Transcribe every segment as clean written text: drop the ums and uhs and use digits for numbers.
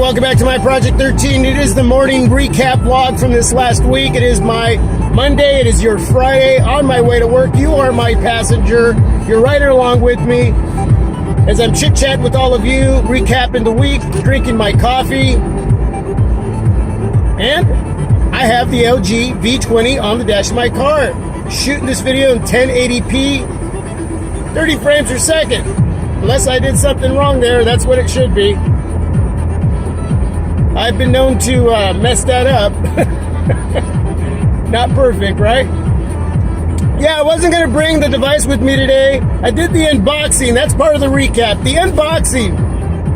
welcome back to my Project 13. It is the morning recap vlog from this last week. It is my Monday. It is your Friday. On my way to work. You are my passenger. You're riding along with me as I'm chit-chatting with all of you, recapping the week, drinking my coffee. And I have the LG V20 on the dash of my car. Shooting this video in 1080p, 30 frames per second. Unless I did something wrong there, that's what it should be. I've been known to mess that up. Not perfect, right? Yeah, I wasn't going to bring the device with me today. I did the unboxing. That's part of the recap. The unboxing.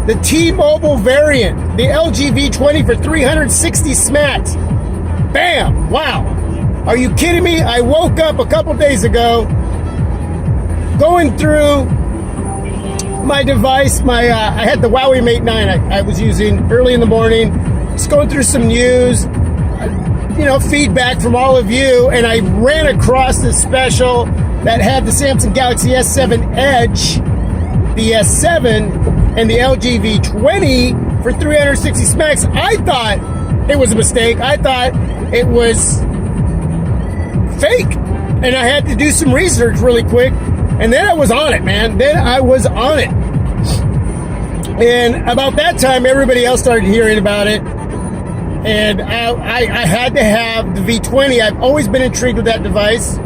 The T-Mobile variant. The LG V20 for 360 smacks. Bam! Wow. Are you kidding me? I woke up a couple days ago going through my device. I had the Huawei Mate 9 I was using early in the morning. Just going through some news, feedback from all of you, and I ran across this special that had the Samsung Galaxy S7 Edge, the S7, and the LG V20 for 360 smacks. I thought it was a mistake. I thought it was fake, and I had to do some research really quick, and then I was on it, man. Then I was on it. And about that time, everybody else started hearing about it, and I had to have the V20. I've always been intrigued with that device,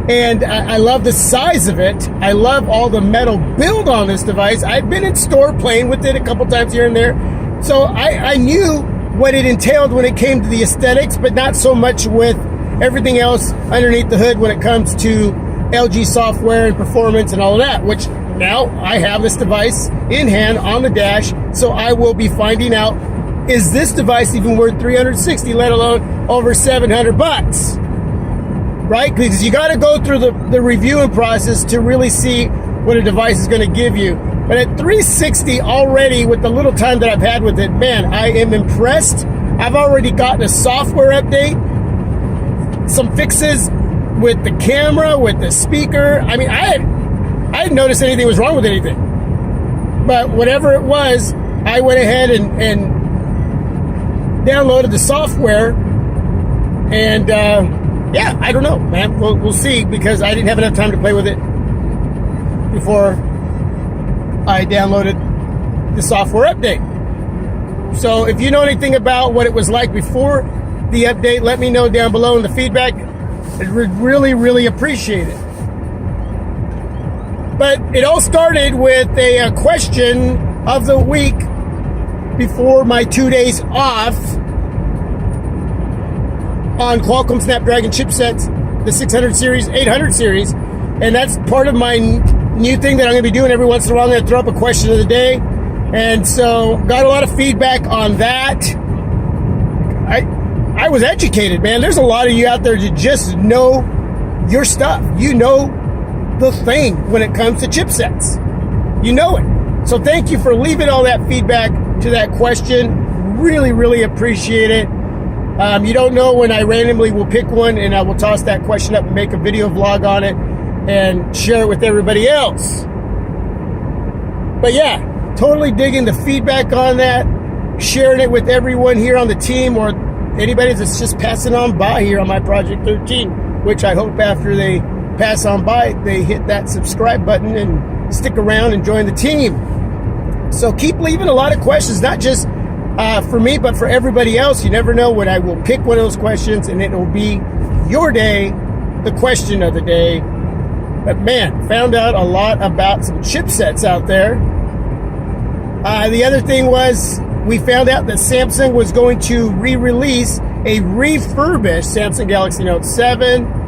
and I love the size of it. I love all the metal build on this device. I've been in store playing with it a couple times here and there, so I knew what it entailed when it came to the aesthetics, but not so much with everything else underneath the hood when it comes to LG software and performance and all of that, which now I have this device in hand on the dash, so I will be finding out, is this device even worth 360, let alone over 700 bucks? Right? Because you got to go through the reviewing process to really see what a device is going to give you. But at 360 already, with the little time that I've had with it, man, I am impressed. I've already gotten a software update, some fixes with the camera, with the speaker. I mean, I didn't notice anything was wrong with anything. But whatever it was, I went ahead and downloaded the software. And yeah, I don't know, man. We'll see, because I didn't have enough time to play with it before I downloaded the software update. So if you know anything about what it was like before the update, let me know down below in the feedback. I'd really, really appreciate it. But it all started with a question of the week before my 2 days off on Qualcomm Snapdragon chipsets, the 600 series, 800 series. And that's part of my new thing that I'm going to be doing every once in a while. I'm going to throw up a question of the day. And so got a lot of feedback on that. I was educated, man. There's a lot of you out there that just know your stuff. You know the thing when it comes to chipsets. You know it. So thank you for leaving all that feedback to that question. Really, really appreciate it. You don't know when I randomly will pick one, and I will toss that question up and make a video vlog on it and share it with everybody else. But yeah, totally digging the feedback on that, sharing it with everyone here on the team, or anybody that's just passing on by here on my Project 13, which I hope after they pass on by, they hit that subscribe button and stick around and join the team. So keep leaving a lot of questions, not just for me, but for everybody else. You never know when I will pick one of those questions, and it will be your day, the question of the day. But man, found out a lot about some chipsets out there. The other thing was, we found out that Samsung was going to re-release a refurbished Samsung Galaxy Note 7.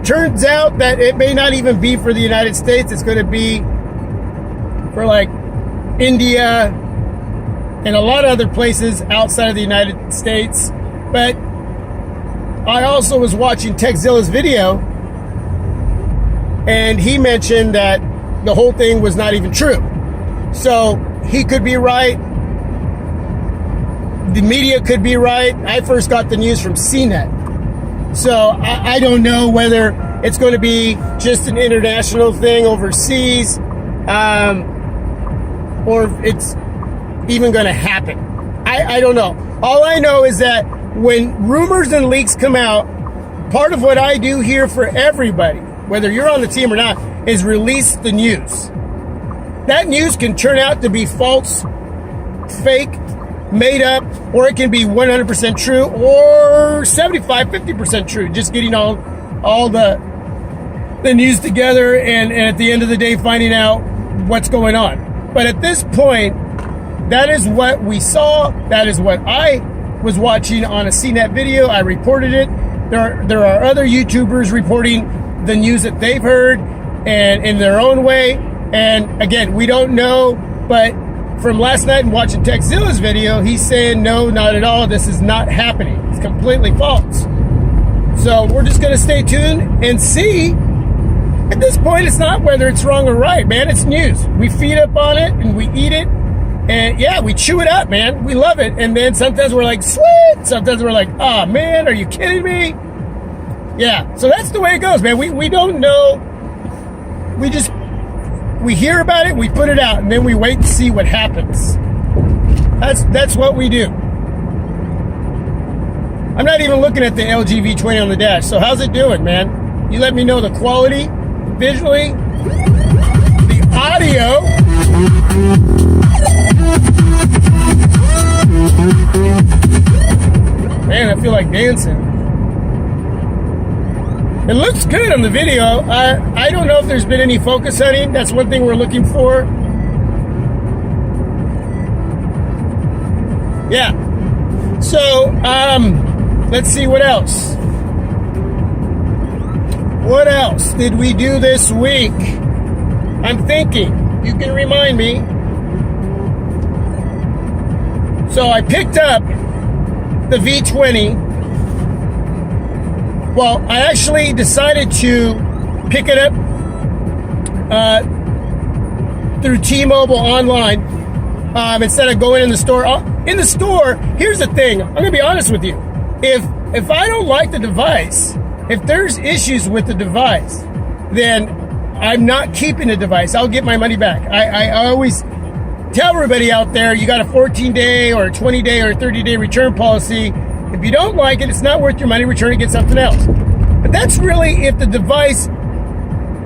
Turns out that it may not even be for the United States. It's going to be for like India and a lot of other places outside of the United States. But I also was watching Techzilla's video, and he mentioned that the whole thing was not even true. So he could be right. The media could be right. I first got the news from CNET. So I don't know whether it's going to be just an international thing overseas, or if it's even going to happen. I don't know. All I know is that when rumors and leaks come out, part of what I do here for everybody, whether you're on the team or not, is release the news. That news can turn out to be false, fake, made up, or it can be 100% true or 50% true. Just getting all the news together and at the end of the day finding out what's going on. But at this point, that is what we saw. That is what I was watching on a CNET video. I reported it. There are other YouTubers reporting the news that they've heard and in their own way. And again, we don't know, but from last night and watching Techzilla's video, he's saying, no, not at all. This is not happening. It's completely false. So we're just going to stay tuned and see. At this point, it's not whether it's wrong or right, man. It's news. We feed up on it and we eat it. And yeah, we chew it up, man. We love it. And then sometimes we're like, sweet. Sometimes we're like, oh, man, are you kidding me? Yeah, so that's the way it goes, man. We don't know. We hear about it, we put it out, and then we wait to see what happens. That's what we do. I'm not even looking at the LG V20 on the dash. So how's it doing, man? You let me know the quality, visually, the audio. Man, I feel like dancing. It looks good on the video. I don't know if there's been any focus hunting. That's one thing we're looking for. Yeah. So, let's see what else. What else did we do this week? I'm thinking. You can remind me. So I picked up the V20. Well, I actually decided to pick it up through T-Mobile online instead of going in the store. In the store, here's the thing. I'm going to be honest with you. If I don't like the device, if there's issues with the device, then I'm not keeping the device. I'll get my money back. I always tell everybody out there, you got a 14-day or a 20-day or a 30-day return policy. If you don't like it, it's not worth your money. Return it, get something else. But that's really if the device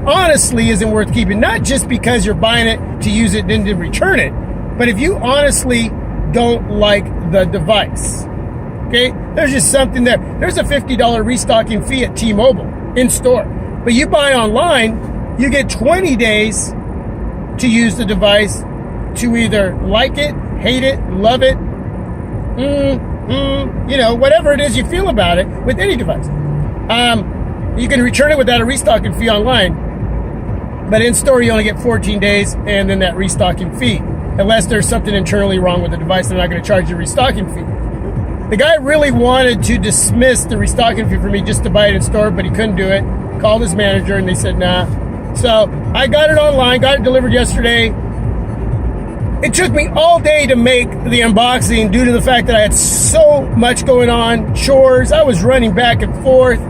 honestly isn't worth keeping. Not just because you're buying it to use it and then to return it, but if you honestly don't like the device. Okay? There's just something there. There's a $50 restocking fee at T-Mobile in store. But you buy online, you get 20 days to use the device to either like it, hate it, love it, you know, whatever it is you feel about it with any device. You can return it without a restocking fee online, but in store you only get 14 days and then that restocking fee. Unless there's something internally wrong with the device, they're not going to charge you a restocking fee. The guy really wanted to dismiss the restocking fee for me just to buy it in store, but he couldn't do it. Called his manager and they said nah. So I got it online, got it delivered yesterday. It took me all day to make the unboxing due to the fact that I had so much going on, chores. I was running back and forth.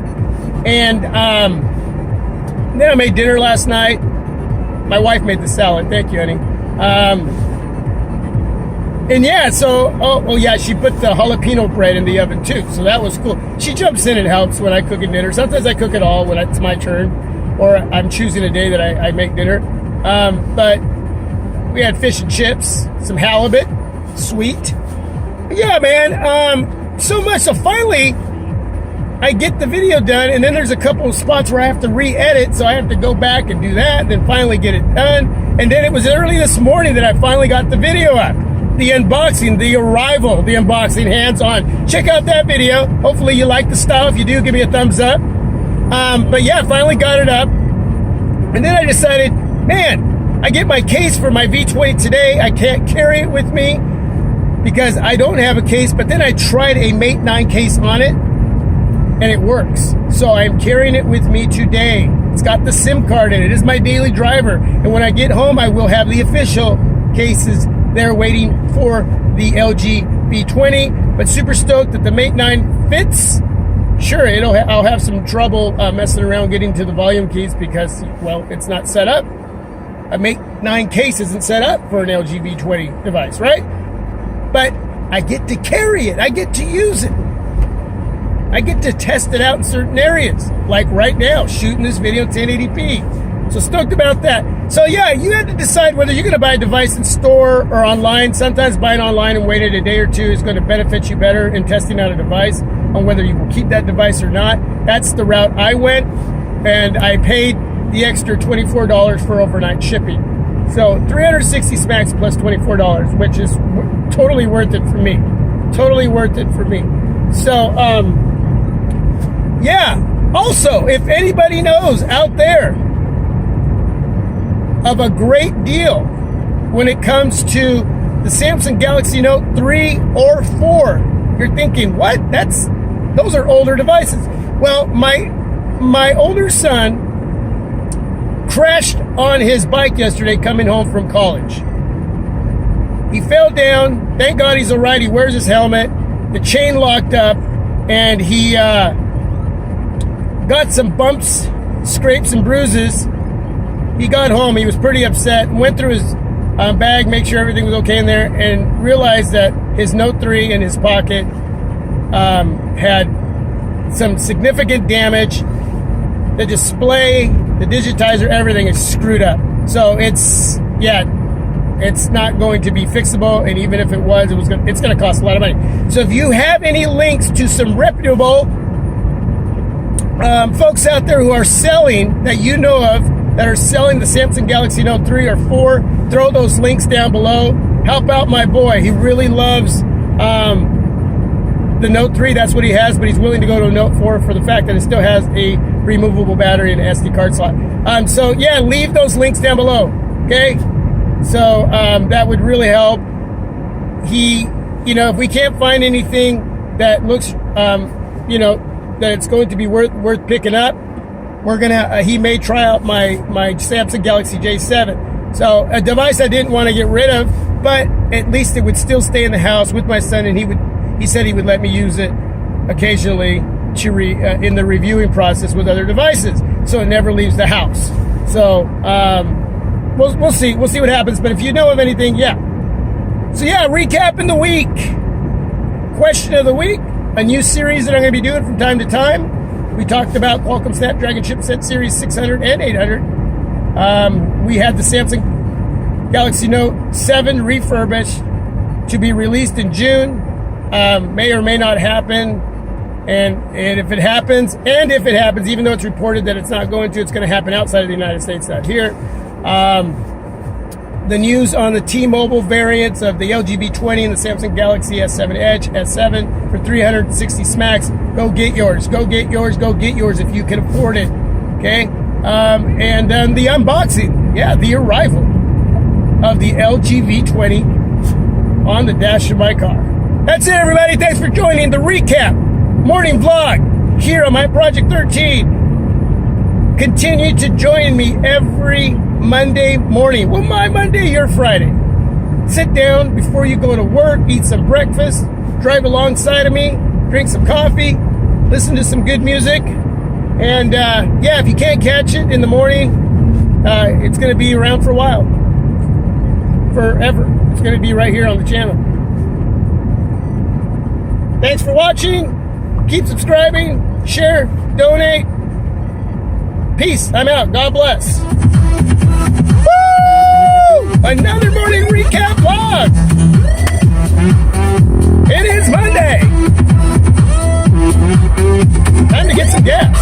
And then I made dinner last night. My wife made the salad. Thank you, honey. And yeah, so, oh yeah, she put the jalapeno bread in the oven too. So that was cool. She jumps in and helps when I cook a dinner. Sometimes I cook it all when it's my turn. Or I'm choosing a day that I make dinner. But we had fish and chips, some halibut, sweet. Yeah, man, so much. So finally, I get the video done, and then there's a couple of spots where I have to re-edit, so I have to go back and do that, and then finally get it done. And then it was early this morning that I finally got the video up. The unboxing, the arrival, the unboxing, hands-on. Check out that video. Hopefully you like the style. If you do, give me a thumbs up. But yeah, I finally got it up. And then I decided, man, I get my case for my V20 today. I can't carry it with me because I don't have a case. But then I tried a Mate 9 case on it, and it works. So I'm carrying it with me today. It's got the SIM card in it. It is my daily driver. And when I get home, I will have the official cases there waiting for the LG V20. But super stoked that the Mate 9 fits. Sure, I'll have some trouble messing around getting to the volume keys because, well, it's not set up. A Mate 9 case isn't set up for an LG V20 device, right? but I get to carry it. I get to use it. I get to test it out in certain areas, like right now, shooting this video in 1080p. So stoked about that. So yeah, you have to decide whether you're going to buy a device in store or online. Sometimes buying online and waiting a day or two is going to benefit you better in testing out a device on whether you will keep that device or not. That's the route I went, and I paid the extra $24 for overnight shipping. So 360 smacks plus $24, which is totally worth it for me. Totally worth it for me. So, yeah. Also, if anybody knows out there of a great deal when it comes to the Samsung Galaxy Note 3 or 4, you're thinking, what? Those are older devices. Well, my older son crashed on his bike yesterday coming home from college. He fell down. Thank God he's all right. He wears his helmet. The chain locked up, and he got some bumps, scrapes, and bruises. He got home. He was pretty upset. Went through his bag, make sure everything was okay in there, and realized that his Note 3 in his pocket had some significant damage. The display, the digitizer, everything is screwed up. So it's not going to be fixable, and even if it was, it's going to cost a lot of money. So if you have any links to some reputable folks out there who are selling, that you know of, that are selling the Samsung Galaxy Note 3 or 4, throw those links down below. Help out my boy. He really loves the Note 3. That's what he has, but he's willing to go to a Note 4 for the fact that it still has a removable battery and an SD card slot. So yeah, leave those links down below. Okay. So that would really help. If we can't find anything that looks, that it's going to be worth picking up, we're gonna. He may try out my Samsung Galaxy J7. So a device I didn't want to get rid of, but at least it would still stay in the house with my son, and he said he would let me use it occasionally in the reviewing process with other devices, so it never leaves the house. So we'll see what happens. But if you know of anything, yeah. So yeah, recapping the week. Question of the week, a new series that I'm going to be doing from time to time. We talked about Qualcomm Snapdragon chipset series 600 and 800. We had the Samsung Galaxy Note 7 refurbished to be released in June. May or may not happen. And if it happens, even though it's reported that it's not going to, it's going to happen outside of the United States, not here. The news on the T-Mobile variants of the LG V20 and the Samsung Galaxy S7 Edge, S7 for 360 smacks. Go get yours. Go get yours. Go get yours if you can afford it. Okay? And then the unboxing. Yeah, the arrival of the LG V20 on the dash of my car. That's it, everybody. Thanks for joining the recap morning vlog here on my Project 13. Continue to join me every Monday morning. Well, my Monday, your Friday. Sit down before you go to work, eat some breakfast, drive alongside of me, drink some coffee, listen to some good music. And yeah, if you can't catch it in the morning, it's going to be around for a while. Forever. It's going to be right here on the channel. Thanks for watching. Keep subscribing, share, donate. Peace. I'm out. God bless. Woo! Another morning recap vlog. It is Monday. Time to get some gas.